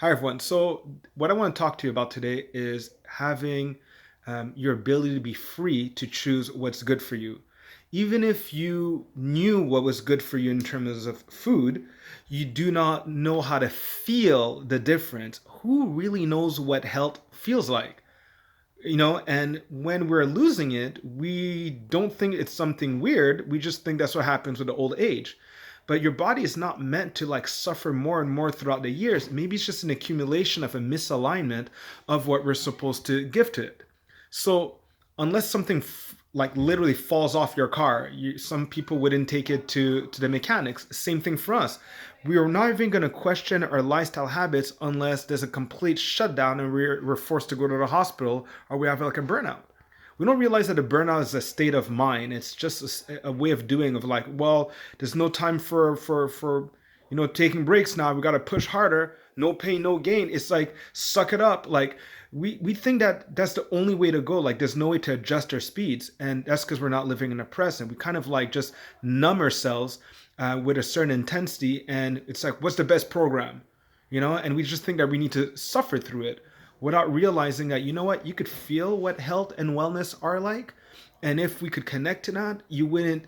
Hi, everyone. So, what I want to talk to you about today is having your ability to be free to choose what's good for you. Even if you knew what was good for you in terms of food, you do not know how to feel the difference. Who really knows what health feels like? And when we're losing it, we don't think it's something weird. We just think that's what happens with the old age. But your body is not meant to like suffer more and more throughout the years. Maybe it's just an accumulation of a misalignment of what we're supposed to give to it. So unless something like literally falls off your car, some people wouldn't take it to the mechanics. Same thing for us. We are not even going to question our lifestyle habits unless there's a complete shutdown and we're forced to go to the hospital or we have like a burnout. We don't realize that a burnout is a state of mind. It's just a way of doing of like, well, there's no time for taking breaks now. We got to push harder. No pain, no gain. It's like suck it up. Like we think that that's the only way to go. Like there's no way to adjust our speeds, and that's because we're not living in the present. We kind of like just numb ourselves with a certain intensity, and it's like, what's the best program? And we just think that we need to suffer through it without realizing that, you know what, you could feel what health and wellness are like. And if we could connect to that, you wouldn't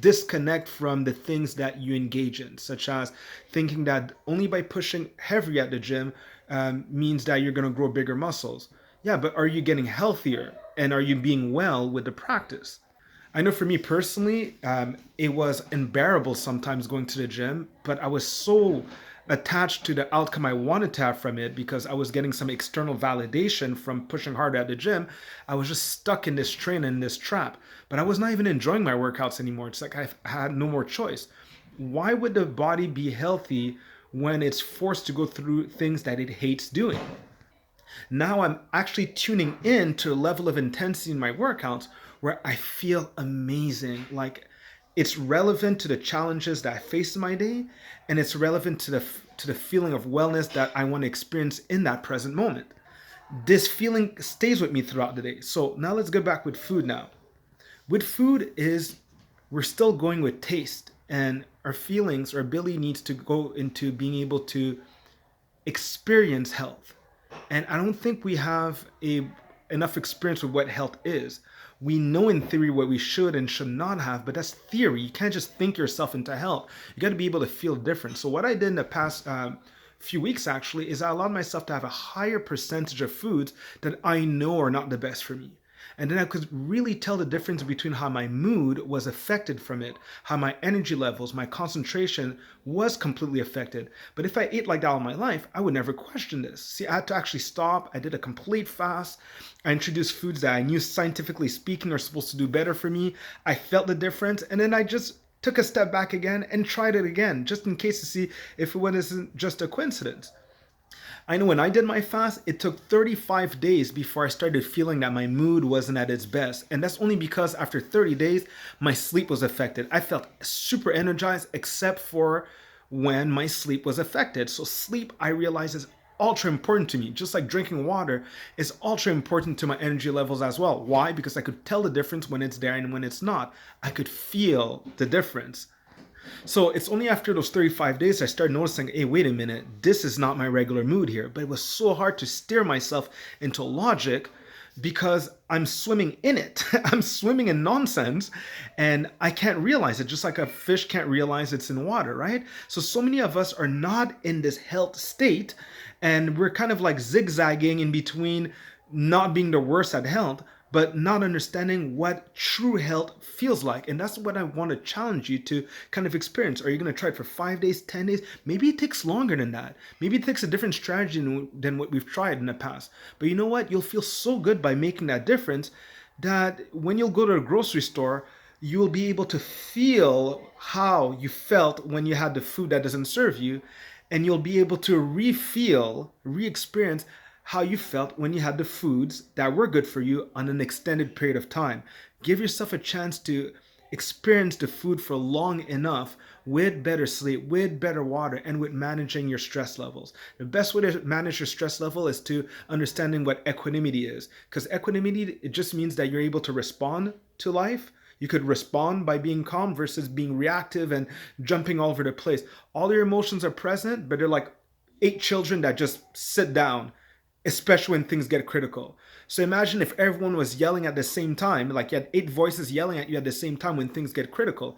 disconnect from the things that you engage in, such as thinking that only by pushing heavy at the gym means that you're going to grow bigger muscles. Yeah, but are you getting healthier? And are you being well with the practice? I know for me personally, it was unbearable sometimes going to the gym, but I was so attached to the outcome I wanted to have from it because I was getting some external validation from pushing harder at the gym. I was just stuck in this train and this trap, but I was not even enjoying my workouts anymore. It's like I had no more choice. Why would the body be healthy when it's forced to go through things that it hates doing? Now I'm actually tuning in to a level of intensity in my workouts where I feel amazing. Like it's relevant to the challenges that I face in my day, and it's relevant to the feeling of wellness that I want to experience in that present moment. This feeling stays with me throughout the day. So now let's go back with food now. With food is we're still going with taste, and our feelings, our ability needs to go into being able to experience health. And I don't think we have a enough experience with what health is. We know in theory what we should and should not have, but that's theory. You can't just think yourself into health. You got to be able to feel different. So what I did in the past few weeks actually is I allowed myself to have a higher percentage of foods that I know are not the best for me. And then I could really tell the difference between how my mood was affected from it, how my energy levels, my concentration was completely affected. But if I ate like that all my life, I would never question this. See, I had to actually stop. I did a complete fast. I introduced foods that I knew scientifically speaking are supposed to do better for me. I felt the difference. And then I just took a step back again and tried it again, just in case to see if it wasn't just a coincidence. I know when I did my fast, it took 35 days before I started feeling that my mood wasn't at its best. And that's only because after 30 days, my sleep was affected. I felt super energized except for when my sleep was affected. So, sleep, I realize, is ultra important to me. Just like drinking water is ultra important to my energy levels as well. Why? Because I could tell the difference when it's there and when it's not. I could feel the difference. So it's only after those 35 days I started noticing, hey, wait a minute, this is not my regular mood here. But it was so hard to steer myself into logic because I'm swimming in it. I'm swimming in nonsense and I can't realize it, just like a fish can't realize it's in water, right? So many of us are not in this health state and we're kind of like zigzagging in between not being the worst at health, but not understanding what true health feels like. And that's what I want to challenge you to kind of experience. Are you going to try it for 5 days, 10 days? Maybe it takes longer than that. Maybe it takes a different strategy than what we've tried in the past. But you know what? You'll feel so good by making that difference that when you'll go to a grocery store, you will be able to feel how you felt when you had the food that doesn't serve you, and you'll be able to re-feel, re-experience how you felt when you had the foods that were good for you on an extended period of time. Give yourself a chance to experience the food for long enough with better sleep, with better water, and with managing your stress levels. The best way to manage your stress level is to understanding what equanimity is. Because equanimity, it just means that you're able to respond to life. You could respond by being calm versus being reactive and jumping all over the place. All your emotions are present, but they're like eight children that just sit down, especially when things get critical. So imagine if everyone was yelling at the same time, like you had eight voices yelling at you at the same time when things get critical.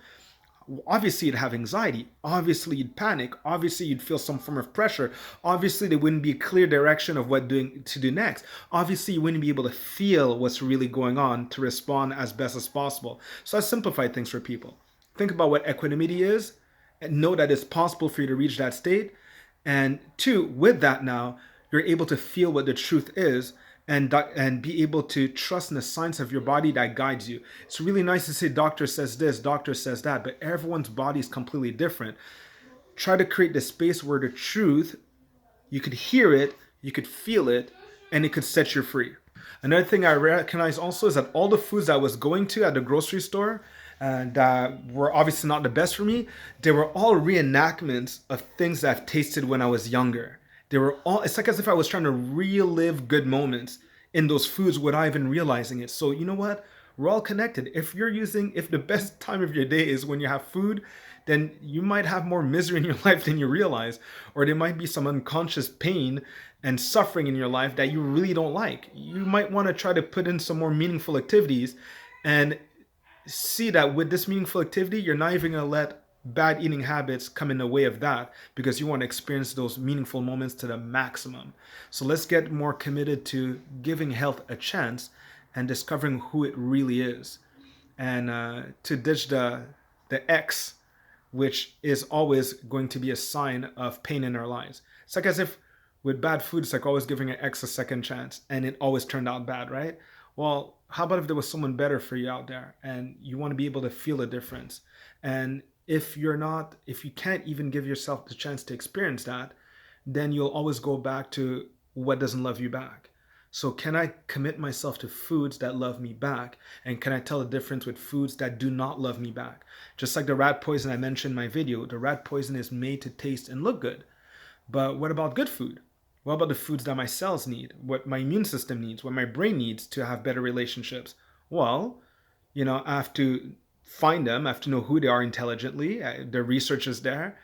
Obviously you'd have anxiety, obviously you'd panic, obviously you'd feel some form of pressure, obviously there wouldn't be a clear direction of what to do next, obviously you wouldn't be able to feel what's really going on to respond as best as possible. So I simplified things for people. Think about what equanimity is and know that it's possible for you to reach that state. And two, with that now, you're able to feel what the truth is and be able to trust in the science of your body that guides you. It's really nice to say doctor says this, doctor says that, but everyone's body is completely different. Try to create the space where the truth, you could hear it, you could feel it, and it could set you free. Another thing I recognize also is that all the foods I was going to at the grocery store that were obviously not the best for me, they were all reenactments of things that I've tasted when I was younger. They were all, it's like as if I was trying to relive good moments in those foods without even realizing it. So you know what? We're all connected. If the best time of your day is when you have food, then you might have more misery in your life than you realize, or there might be some unconscious pain and suffering in your life that you really don't like. You might want to try to put in some more meaningful activities and see that with this meaningful activity, you're not even going to let bad eating habits come in the way of that because you want to experience those meaningful moments to the maximum. So let's get more committed to giving health a chance and discovering who it really is, and to ditch the X, which is always going to be a sign of pain in our lives. It's like as if with bad food, it's like always giving an X a second chance, and it always turned out bad, right? Well, how about if there was someone better for you out there and you want to be able to feel a difference? And if you can't even give yourself the chance to experience that, then you'll always go back to what doesn't love you back. So can I commit myself to foods that love me back? And can I tell the difference with foods that do not love me back? Just like the rat poison I mentioned in my video, the rat poison is made to taste and look good. But what about good food? What about the foods that my cells need, what my immune system needs, what my brain needs to have better relationships? Well, I have to find them, I have to know who they are intelligently. The research is there.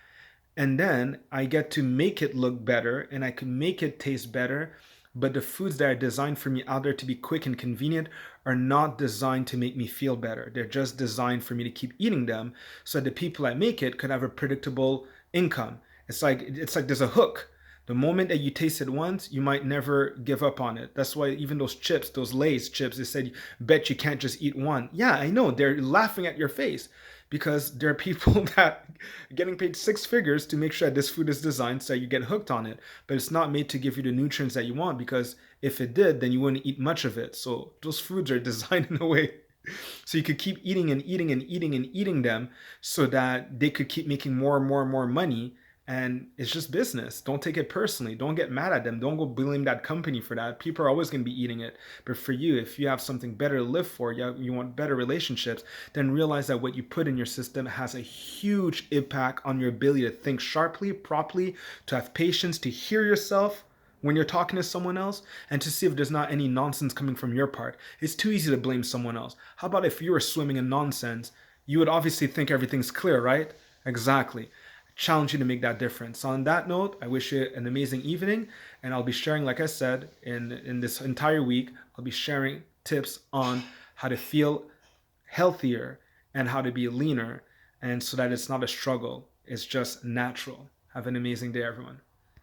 And then I get to make it look better and I can make it taste better. But the foods that are designed for me out there to be quick and convenient are not designed to make me feel better. They're just designed for me to keep eating them so that the people that make it could have a predictable income. It's like there's a hook. The moment that you taste it once, you might never give up on it. That's why even those chips, those Lay's chips, they said, bet you can't just eat one. Yeah, I know. They're laughing at your face because there are people that are getting paid six figures to make sure that this food is designed so you get hooked on it. But it's not made to give you the nutrients that you want, because if it did, then you wouldn't eat much of it. So those foods are designed in a way so you could keep eating and eating and eating and eating them so that they could keep making more and more and more money. And it's just business. Don't take it personally. Don't get mad at them. Don't go blame that company for that. People are always going to be eating it. But for you, if you have something better to live for, you want better relationships, then realize that what you put in your system has a huge impact on your ability to think sharply, properly, to have patience, to hear yourself when you're talking to someone else, and to see if there's not any nonsense coming from your part. It's too easy to blame someone else. How about if you were swimming in nonsense? You would obviously think everything's clear, right? Exactly. Challenge you to make that difference. So on that note, I wish you an amazing evening, and I'll be sharing, like I said, in this entire week, I'll be sharing tips on how to feel healthier and how to be leaner, and so that it's not a struggle, it's just natural. Have an amazing day, everyone.